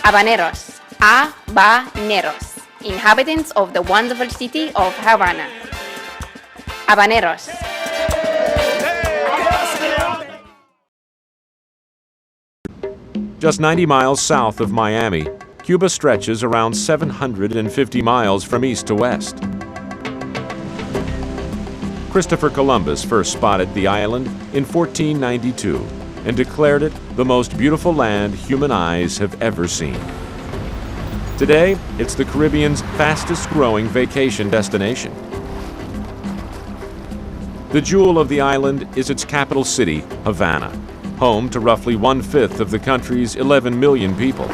Habaneros, Habaneros, inhabitants of the wonderful city of Havana. Habaneros. Just 90 miles south of Miami, Cuba stretches around 750 miles from east to west. Christopher Columbus first spotted the island in 1492 and declared it the most beautiful land human eyes have ever seen. Today, it's the Caribbean's fastest-growing vacation destination. The jewel of the island is its capital city, Havana, home to roughly 1/5 of the country's 11 million people.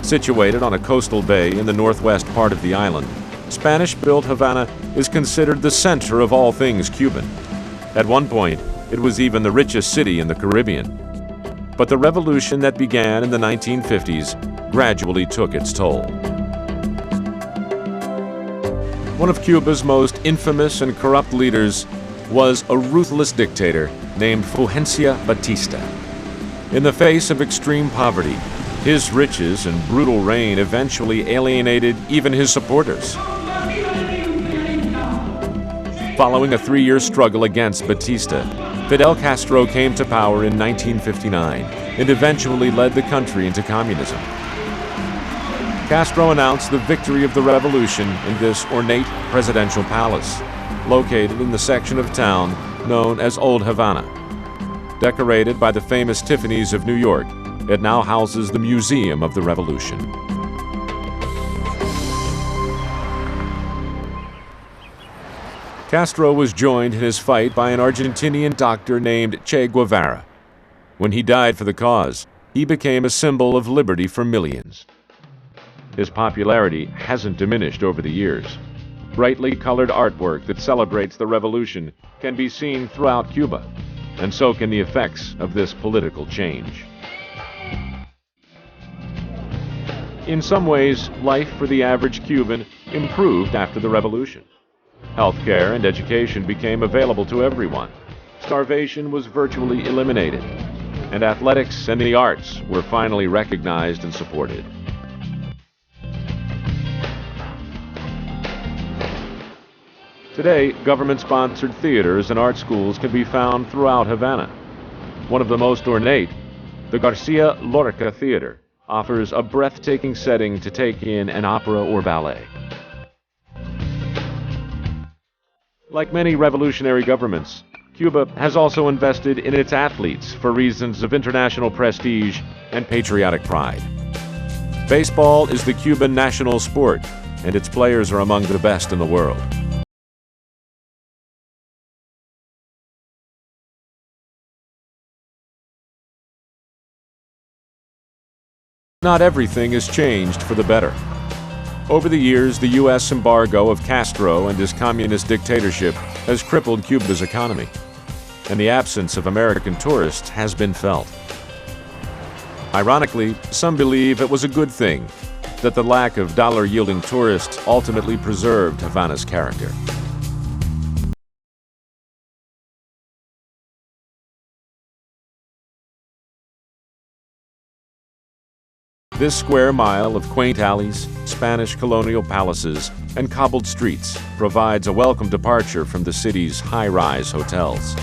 Situated on a coastal bay in the northwest part of the island, Spanish-built Havana is considered the center of all things Cuban. At one point, it was even the richest city in the Caribbean. But the revolution that began in the 1950s gradually took its toll. One of Cuba's most infamous and corrupt leaders was a ruthless dictator named Fulgencio Batista. In the face of extreme poverty, his riches and brutal reign eventually alienated even his supporters. Following a 3-year struggle against Batista, Fidel Castro came to power in 1959 and eventually led the country into communism. Castro announced the victory of the revolution in this ornate presidential palace, located in the section of town known as Old Havana. Decorated by the famous Tiffany's of New York, it now houses the Museum of the Revolution. Castro was joined in his fight by an Argentinian doctor named Che Guevara. When he died for the cause, he became a symbol of liberty for millions. His popularity hasn't diminished over the years. Brightly colored artwork that celebrates the revolution can be seen throughout Cuba, and so can the effects of this political change. In some ways, life for the average Cuban improved after the revolution. Healthcare and education became available to everyone. Starvation was virtually eliminated, and athletics and the arts were finally recognized and supported. Today, government-sponsored theaters and art schools can be found throughout Havana. One of the most ornate, the Garcia Lorca Theater, offers a breathtaking setting to take in an opera or ballet. Like many revolutionary governments, Cuba has also invested in its athletes for reasons of international prestige and patriotic pride. Baseball is the Cuban national sport, and its players are among the best in the world. Not everything has changed for the better. Over the years, the U.S. embargo of Castro and his communist dictatorship has crippled Cuba's economy, and the absence of American tourists has been felt. Ironically, some believe it was a good thing that the lack of dollar-yielding tourists ultimately preserved Havana's character. This square mile of quaint alleys, Spanish colonial palaces, and cobbled streets provides a welcome departure from the city's high-rise hotels.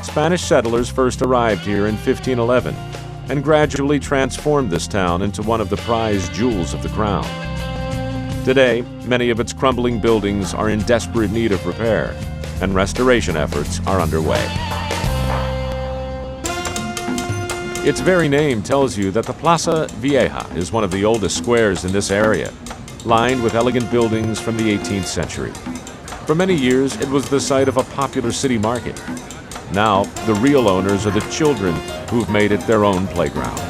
Spanish settlers first arrived here in 1511 and gradually transformed this town into one of the prized jewels of the crown. Today, many of its crumbling buildings are in desperate need of repair, and restoration efforts are underway. Its very name tells you that the Plaza Vieja is one of the oldest squares in this area, lined with elegant buildings from the 18th century. For many years, it was the site of a popular city market. Now, the real owners are the children who've made it their own playground.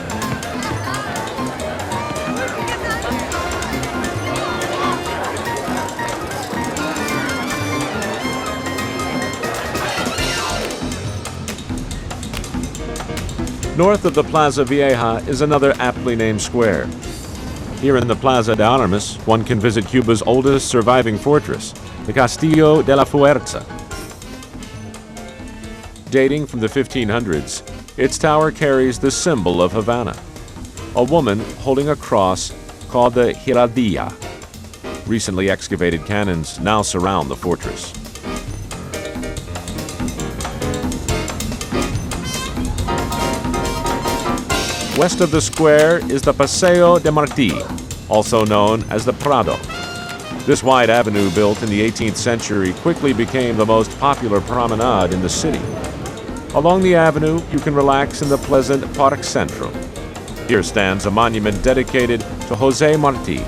North of the Plaza Vieja is another aptly named square. Here in the Plaza de Armas, one can visit Cuba's oldest surviving fortress, the Castillo de la Fuerza. Dating from the 1500s, its tower carries the symbol of Havana. a woman holding a cross called the Giraldia. Recently excavated cannons now surround the fortress. West of the square is the Paseo de Martí, also known as the Prado. This wide avenue, built in the 18th century, quickly became the most popular promenade in the city. Along the avenue, you can relax in the pleasant Parque Centro. Here stands a monument dedicated to José Martí.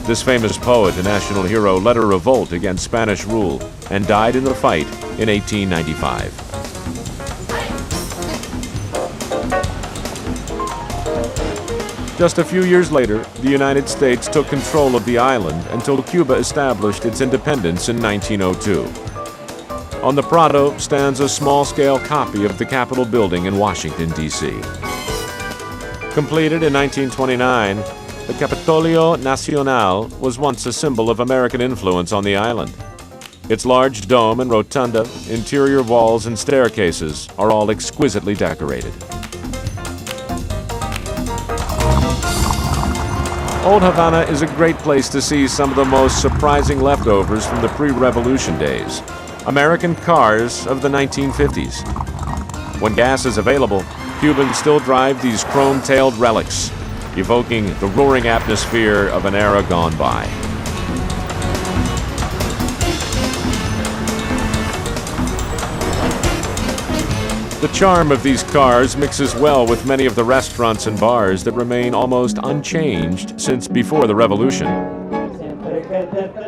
This famous poet and national hero led a revolt against Spanish rule and died in the fight in 1895. Just a few years later, the United States took control of the island until Cuba established its independence in 1902. On the Prado stands a small-scale copy of the Capitol building in Washington, D.C. Completed in 1929, the Capitolio Nacional was once a symbol of American influence on the island. Its large dome and rotunda, interior walls and staircases are all exquisitely decorated. Old Havana is a great place to see some of the most surprising leftovers from the pre-revolution days. American cars of the 1950s. When gas is available, Cubans still drive these chrome-tailed relics, evoking the roaring atmosphere of an era gone by. The charm of these cars mixes well with many of the restaurants and bars that remain almost unchanged since before the Revolution.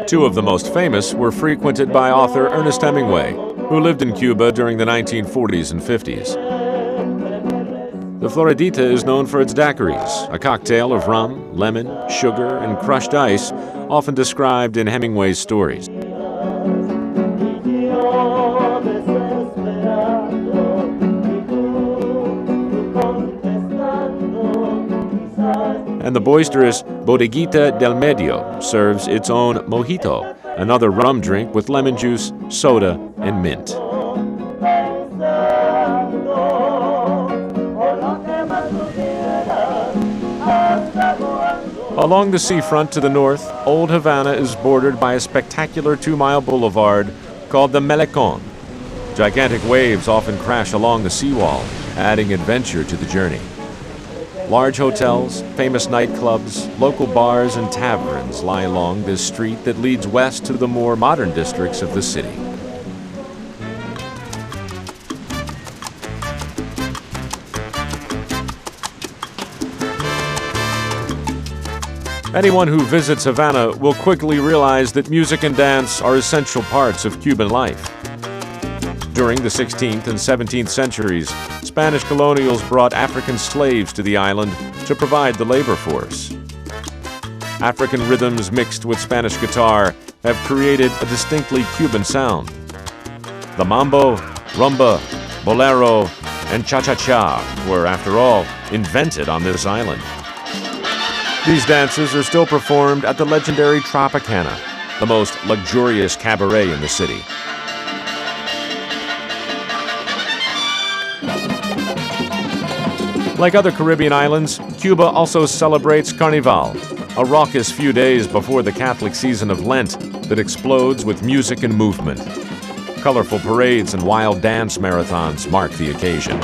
Two of the most famous were frequented by author Ernest Hemingway, who lived in Cuba during the 1940s and 50s. The Floridita is known for its daiquiris, a cocktail of rum, lemon, sugar, and crushed ice, often described in Hemingway's stories. And the boisterous Bodeguita del Medio serves its own mojito, another rum drink with lemon juice, soda, and mint. Along the seafront to the north, Old Havana is bordered by a spectacular 2-mile boulevard called the Malecón. Gigantic waves often crash along the seawall, adding adventure to the journey. Large hotels, famous nightclubs, local bars, and taverns lie along this street that leads west to the more modern districts of the city. Anyone who visits Havana will quickly realize that music and dance are essential parts of Cuban life. During the 16th and 17th centuries, Spanish colonials brought African slaves to the island to provide the labor force. African rhythms mixed with Spanish guitar have created a distinctly Cuban sound. The mambo, rumba, bolero, and cha-cha-cha were, after all, invented on this island. These dances are still performed at the legendary Tropicana, the most luxurious cabaret in the city. Like other Caribbean islands, Cuba also celebrates Carnival, a raucous few days before the Catholic season of Lent that explodes with music and movement. Colorful parades and wild dance marathons mark the occasion.